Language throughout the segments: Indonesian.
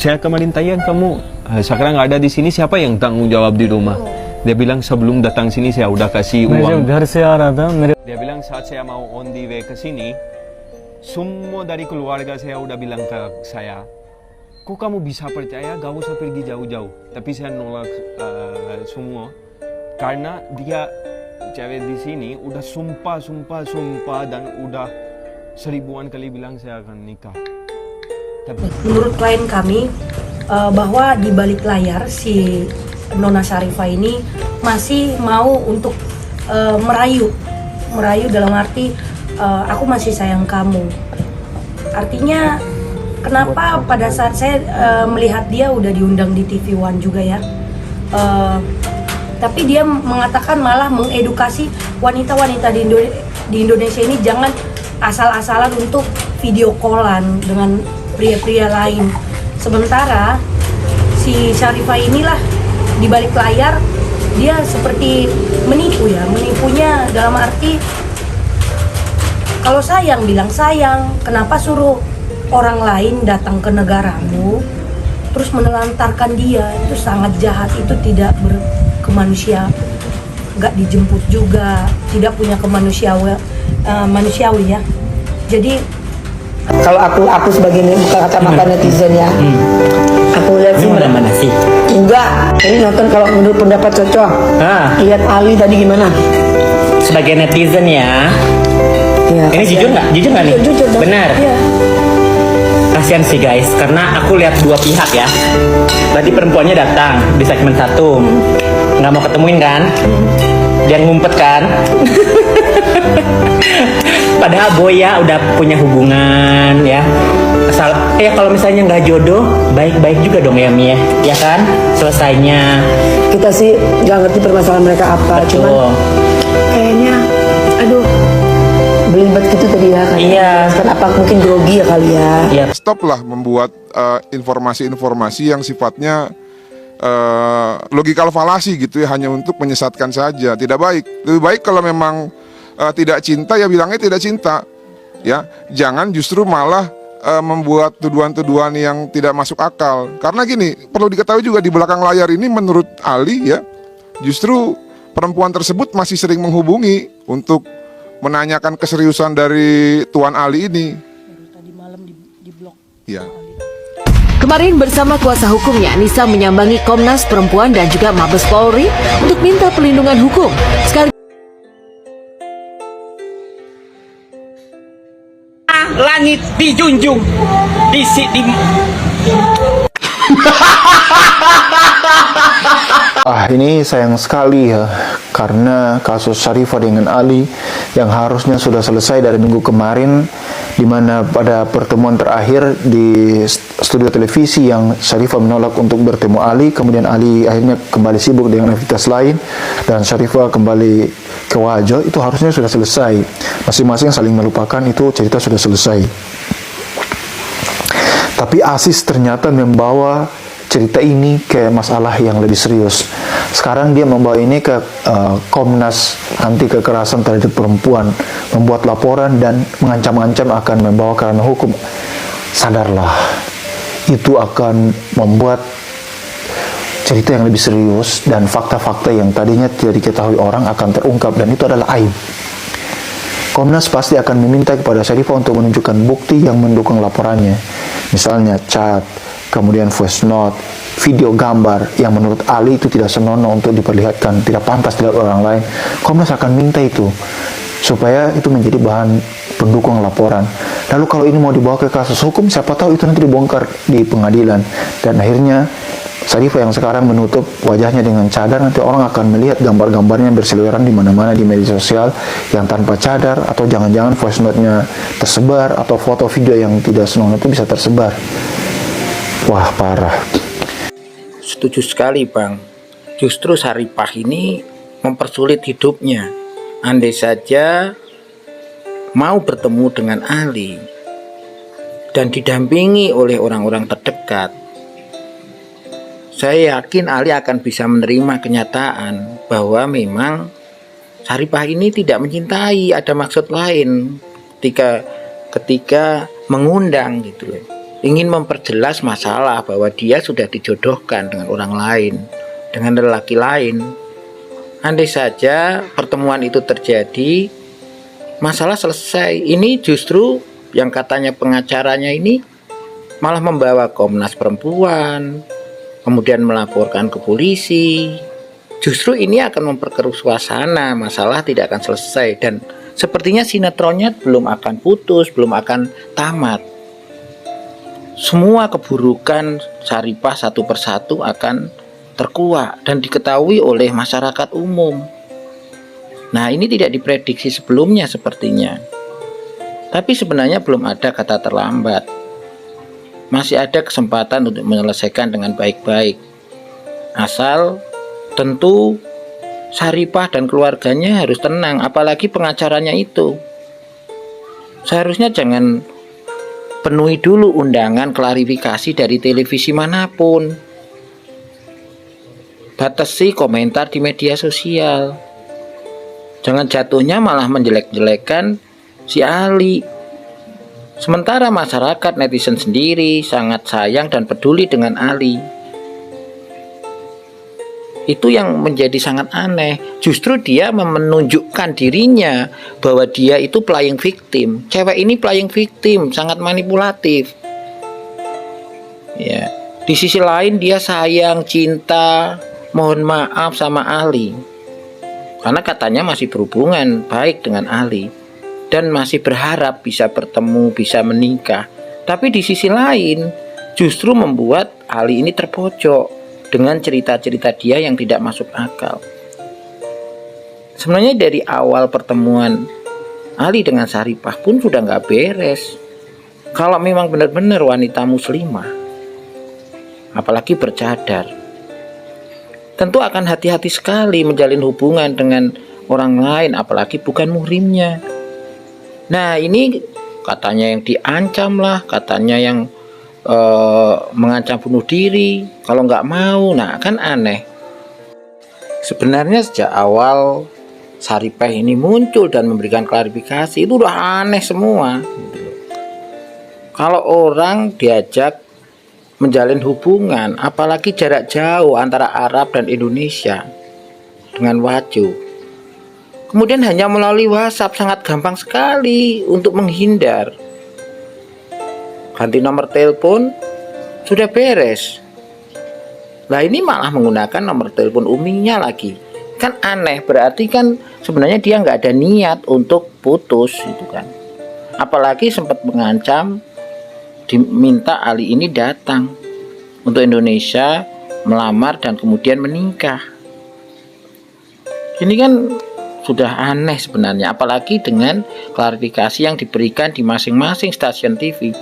saya kemarin tanya kamu sekarang nggak ada di sini, siapa yang tanggung jawab di rumah? Dia bilang sebelum datang sini saya udah kasih uang. Dia bilang saat saya mau on the way ke sini, semua dari keluarga saya udah bilang ke saya, kok kamu bisa percaya gak usah pergi jauh-jauh. Tapi saya nolak semua karena dia cewek di sini udah sumpah dan udah 1000-an kali bilang saya akan nikah. Menurut klien kami bahwa di balik layar si Nona Syarifah ini masih mau untuk merayu dalam arti aku masih sayang kamu. Artinya kenapa pada saat saya melihat dia udah diundang di TV One juga ya, tapi dia mengatakan malah mengedukasi wanita-wanita di Indonesia ini jangan asal-asalan untuk video callan dengan pria-pria lain. Sementara si Syarifah inilah di balik layar dia seperti menipunya dalam arti kalau sayang bilang sayang, kenapa suruh orang lain datang ke negaramu terus menelantarkan dia? Itu sangat jahat, itu tidak berkemanusiaan, nggak dijemput juga, tidak punya manusiawi ya. Jadi kalau aku sebagai bukan kacamata netizen ya, aku lihat sih mana sih? Enggak, ini nonton kalau menurut pendapat cocok. Lihat Ali tadi gimana? Sebagai netizen ya. Ya, ini jujur nggak? Jujur nggak nih? Jujur dong. Benar. Ya. Kasian sih guys, karena aku lihat dua pihak ya. Tadi perempuannya datang di segmen 1, nggak mau ketemuin kan? Dia ngumpet kan? Padahal boy ya udah punya hubungan ya. Asal kalau misalnya nggak jodoh, baik-baik juga dong ya Mi ya kan? Selesainya. Kita sih nggak ngerti permasalahan mereka apa, betul. Cuman kayaknya, aduh, belibet gitu tadi ya. Iya. Kenapa mungkin grogi ya kali ya? Iya. Stoplah membuat informasi-informasi yang sifatnya logikal falasi gitu ya, hanya untuk menyesatkan saja. Tidak baik. Lebih baik kalau memang tidak cinta ya bilangnya tidak cinta ya, jangan justru malah membuat tuduhan-tuduhan yang tidak masuk akal. Karena gini, perlu diketahui juga di belakang layar ini menurut Ali ya, justru perempuan tersebut masih sering menghubungi untuk menanyakan keseriusan dari Tuan Ali ini. tadi malam di blog. Ya. Kemarin bersama kuasa hukumnya, Nisa menyambangi Komnas Perempuan dan juga Mabes Polri untuk minta perlindungan hukum. Langit dijunjung di Ini sayang sekali ya, karena kasus Syarifah dengan Ali yang harusnya sudah selesai dari minggu kemarin, di mana pada pertemuan terakhir di studio televisi yang Syarifah menolak untuk bertemu Ali, kemudian Ali akhirnya kembali sibuk dengan aktivitas lain dan Syarifah kembali ke Wajo, itu harusnya sudah selesai. Masing-masing saling melupakan, itu cerita sudah selesai. Tapi Aziz ternyata membawa cerita ini ke masalah yang lebih serius. Sekarang dia membawa ini ke Komnas Anti Kekerasan Terhadap Perempuan, membuat laporan dan mengancam-ancam akan membawa ke ranah hukum. Sadarlah, itu akan membuat cerita yang lebih serius dan fakta-fakta yang tadinya tidak diketahui orang akan terungkap, dan itu adalah aib. Komnas pasti akan meminta kepada Syarifah untuk menunjukkan bukti yang mendukung laporannya, misalnya chat, kemudian voice note, video, gambar yang menurut Ali itu tidak senonoh untuk diperlihatkan, tidak pantas dilihat orang lain. Komnas akan minta itu supaya itu menjadi bahan pendukung laporan. Lalu kalau ini mau dibawa ke kasus hukum, siapa tahu itu nanti dibongkar di pengadilan, dan akhirnya Syarifah yang sekarang menutup wajahnya dengan cadar, nanti orang akan melihat gambar-gambarnya berseliweran di mana-mana di media sosial yang tanpa cadar, atau jangan-jangan voice note-nya tersebar, atau foto video yang tidak senonoh itu bisa tersebar. Wah, parah. Setuju sekali, Bang. Justru Syarifah ini mempersulit hidupnya. Andai saja mau bertemu dengan Ali dan didampingi oleh orang-orang terdekat, saya yakin Ali akan bisa menerima kenyataan bahwa memang Syarifah ini tidak mencintai, ada maksud lain ketika mengundang gitu loh. ingin memperjelas masalah bahwa dia sudah dijodohkan dengan orang lain, dengan lelaki lain. Andai saja pertemuan itu terjadi, masalah selesai. Ini justru yang katanya pengacaranya ini malah membawa Komnas Perempuan, kemudian melaporkan ke polisi. Justru ini akan memperkeruh suasana, masalah tidak akan selesai, dan sepertinya sinetronnya belum akan putus, belum akan tamat. Semua keburukan Syarifah satu persatu akan terkuak dan diketahui oleh masyarakat umum. Nah, ini tidak diprediksi sebelumnya sepertinya. Tapi sebenarnya belum ada kata terlambat. Masih ada kesempatan untuk menyelesaikan dengan baik-baik. Asal tentu Syarifah dan keluarganya harus tenang, apalagi pengacaranya itu. Seharusnya jangan penuhi dulu undangan klarifikasi dari televisi manapun. Batasi komentar di media sosial. Jangan jatuhnya malah menjelek-jelekan si Ali. Sementara masyarakat netizen sendiri sangat sayang dan peduli dengan Ali. Itu yang menjadi sangat aneh. Justru dia menunjukkan dirinya bahwa dia itu playing victim. Cewek ini playing victim, sangat manipulatif. Ya, di sisi lain dia sayang, cinta, mohon maaf sama Ali. Karena katanya masih berhubungan baik dengan Ali dan masih berharap bisa bertemu, bisa menikah. Tapi di sisi lain justru membuat Ali ini terpojok dengan cerita-cerita dia yang tidak masuk akal. Sebenarnya dari awal pertemuan Ali dengan Syarifah pun sudah nggak beres. Kalau memang benar-benar wanita muslimah, apalagi bercadar, tentu akan hati-hati sekali menjalin hubungan dengan orang lain, apalagi bukan muhrimnya. Nah, ini katanya yang diancam lah, katanya yang mengancam bunuh diri kalau nggak mau. Nah, kan aneh. Sebenarnya sejak awal Syarifah ini muncul dan memberikan klarifikasi itu udah aneh semua. Kalau orang diajak menjalin hubungan, apalagi jarak jauh antara Arab dan Indonesia dengan waju, kemudian hanya melalui WhatsApp, sangat gampang sekali untuk menghindar. Ganti nomor telepon, sudah beres. Nah, ini malah menggunakan nomor telepon uminya lagi. Kan aneh, berarti kan sebenarnya dia nggak ada niat untuk putus gitu kan. Apalagi sempat mengancam diminta Ali ini datang untuk Indonesia, melamar dan kemudian menikah. Ini kan sudah aneh sebenarnya, apalagi dengan klarifikasi yang diberikan di masing-masing stasiun TV.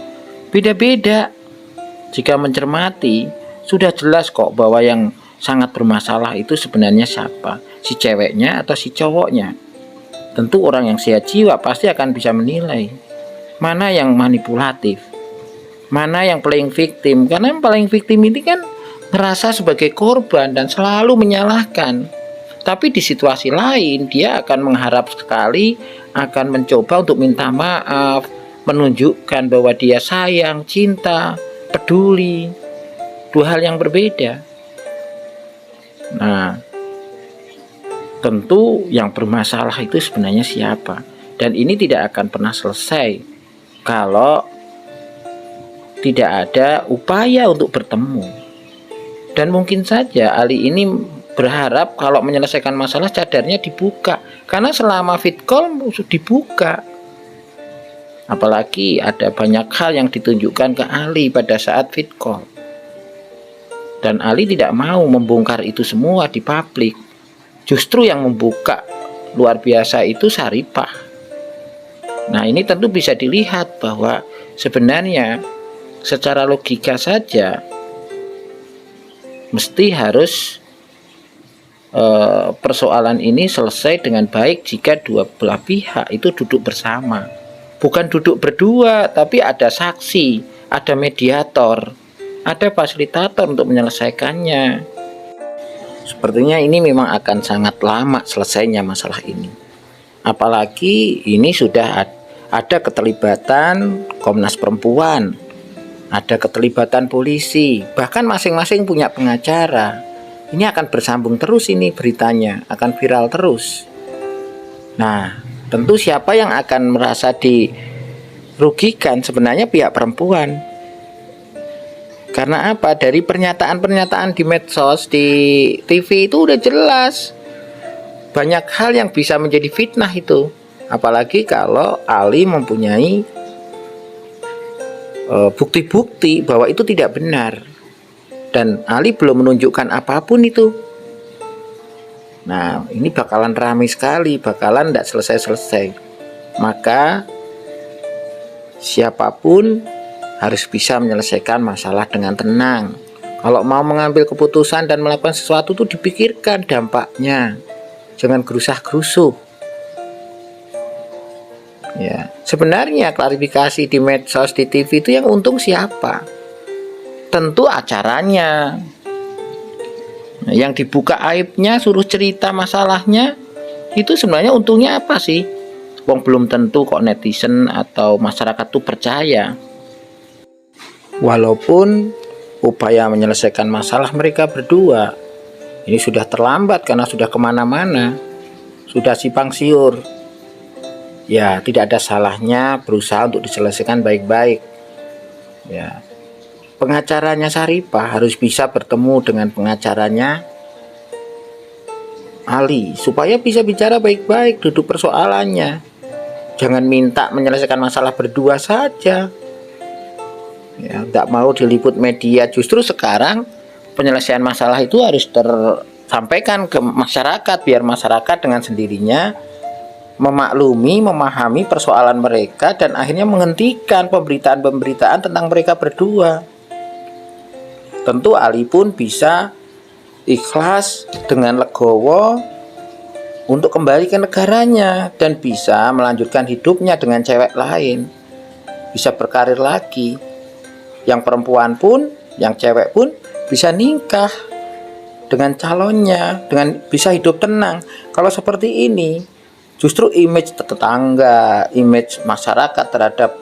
Beda-beda. Jika mencermati, sudah jelas kok bahwa yang sangat bermasalah itu sebenarnya siapa, si ceweknya atau si cowoknya. Tentu orang yang sehat jiwa pasti akan bisa menilai mana yang manipulatif, mana yang playing victim. Karena yang playing victim ini kan ngerasa sebagai korban dan selalu menyalahkan. Tapi di situasi lain dia akan mengharap sekali, akan mencoba untuk minta maaf, menunjukkan bahwa dia sayang, cinta, peduli. Dua hal yang berbeda. Nah, tentu yang bermasalah itu sebenarnya siapa. Dan ini tidak akan pernah selesai kalau tidak ada upaya untuk bertemu. Dan mungkin saja Ali ini berharap kalau menyelesaikan masalah cadarnya dibuka. Karena selama fit call dibuka. Apalagi ada banyak hal yang ditunjukkan ke Ali pada saat fit call. Dan Ali tidak mau membongkar itu semua di publik. Justru yang membuka luar biasa itu Syarifah. Nah, ini tentu bisa dilihat bahwa sebenarnya secara logika saja mesti harus persoalan ini selesai dengan baik jika dua belah pihak itu duduk bersama. Bukan duduk berdua, tapi ada saksi, ada mediator, ada fasilitator untuk menyelesaikannya. Sepertinya ini memang akan sangat lama selesainya masalah ini. Apalagi ini sudah ada keterlibatan Komnas Perempuan ada keterlibatan polisi, bahkan masing-masing punya pengacara. Ini akan bersambung terus, ini beritanya akan viral terus. Nah, tentu siapa yang akan merasa dirugikan? Sebenarnya pihak perempuan. Karena apa? Dari pernyataan-pernyataan di medsos, di TV itu udah jelas. Banyak hal yang bisa menjadi fitnah itu. Apalagi kalau Ali mempunyai bukti-bukti bahwa itu tidak benar. Dan Ali belum menunjukkan apapun itu. Nah, ini bakalan ramai sekali, bakalan tidak selesai-selesai. Maka siapapun harus bisa menyelesaikan masalah dengan tenang. Kalau mau mengambil keputusan dan melakukan sesuatu itu dipikirkan dampaknya. Jangan gerusah-gerusuh. Ya, sebenarnya klarifikasi di medsos, di TV itu yang untung siapa? Tentu acaranya. Nah, yang dibuka aibnya, suruh cerita masalahnya, itu sebenarnya untungnya apa sih? Wong belum tentu kok netizen atau masyarakat tuh percaya. Walaupun upaya menyelesaikan masalah mereka berdua ini sudah terlambat karena sudah kemana-mana, sudah simpang siur. Ya, tidak ada salahnya berusaha untuk diselesaikan baik-baik. Ya, pengacaranya Saripah harus bisa bertemu dengan pengacaranya Ali supaya bisa bicara baik-baik, duduk persoalannya. Jangan minta menyelesaikan masalah berdua saja. Ya, tidak mau diliput media. Justru sekarang penyelesaian masalah itu harus tersampaikan ke masyarakat biar masyarakat dengan sendirinya memaklumi, memahami persoalan mereka dan akhirnya menghentikan pemberitaan-pemberitaan tentang mereka berdua. Tentu Ali pun bisa ikhlas dengan legowo untuk kembali ke negaranya dan bisa melanjutkan hidupnya dengan cewek lain, bisa berkarir lagi. Yang perempuan pun, yang cewek pun bisa nikah dengan calonnya, dengan bisa hidup tenang. Kalau seperti ini, justru image tetangga, image masyarakat terhadap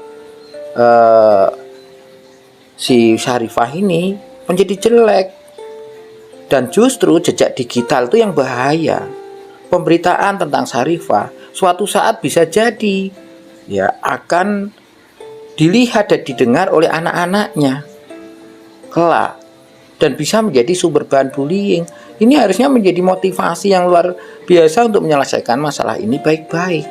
si Saripah ini menjadi jelek. Dan justru jejak digital itu yang bahaya. Pemberitaan tentang Saripah suatu saat bisa jadi ya akan dilihat dan didengar oleh anak-anaknya kelak dan bisa menjadi sumber bahan bullying. Ini harusnya menjadi motivasi yang luar biasa untuk menyelesaikan masalah ini baik-baik.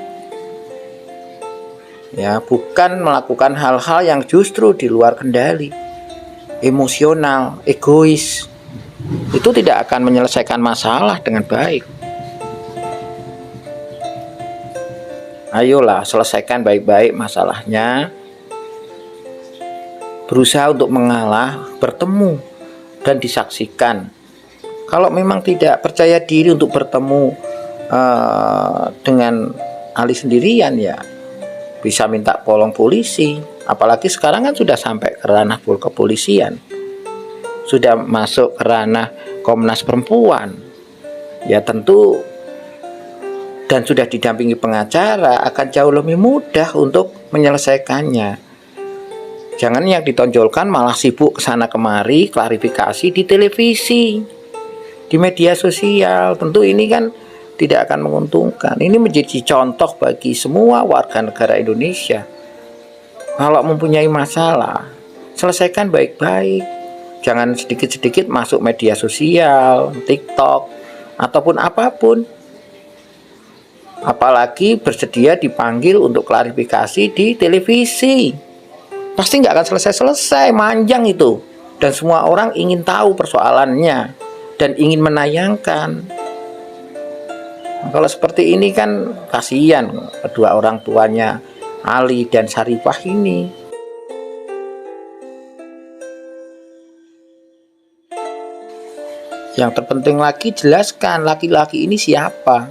Ya, bukan melakukan hal-hal yang justru di luar kendali. Emosional, egois. Itu tidak akan menyelesaikan masalah dengan baik. Ayolah, selesaikan baik-baik masalahnya. Berusaha untuk mengalah, bertemu dan disaksikan. Kalau memang tidak percaya diri untuk bertemu dengan Ali sendirian, ya bisa minta tolong polisi. Apalagi sekarang kan sudah sampai ke ranah kepolisian, sudah masuk ke ranah Komnas Perempuan. Ya tentu dan sudah didampingi pengacara akan jauh lebih mudah untuk menyelesaikannya. Jangan yang ditonjolkan malah sibuk kesana kemari klarifikasi di televisi, di media sosial. Tentu ini kan tidak akan menguntungkan. Ini menjadi contoh bagi semua warga negara Indonesia. Kalau mempunyai masalah, selesaikan baik-baik. Jangan sedikit-sedikit masuk media sosial, TikTok, ataupun apapun. Apalagi bersedia dipanggil untuk klarifikasi di televisi. Pasti nggak akan selesai-selesai, manjang itu. Dan semua orang ingin tahu persoalannya dan ingin menayangkan. Kalau seperti ini kan kasihan kedua orang tuanya Ali dan Saripah ini. Yang terpenting lagi jelaskan laki-laki ini siapa.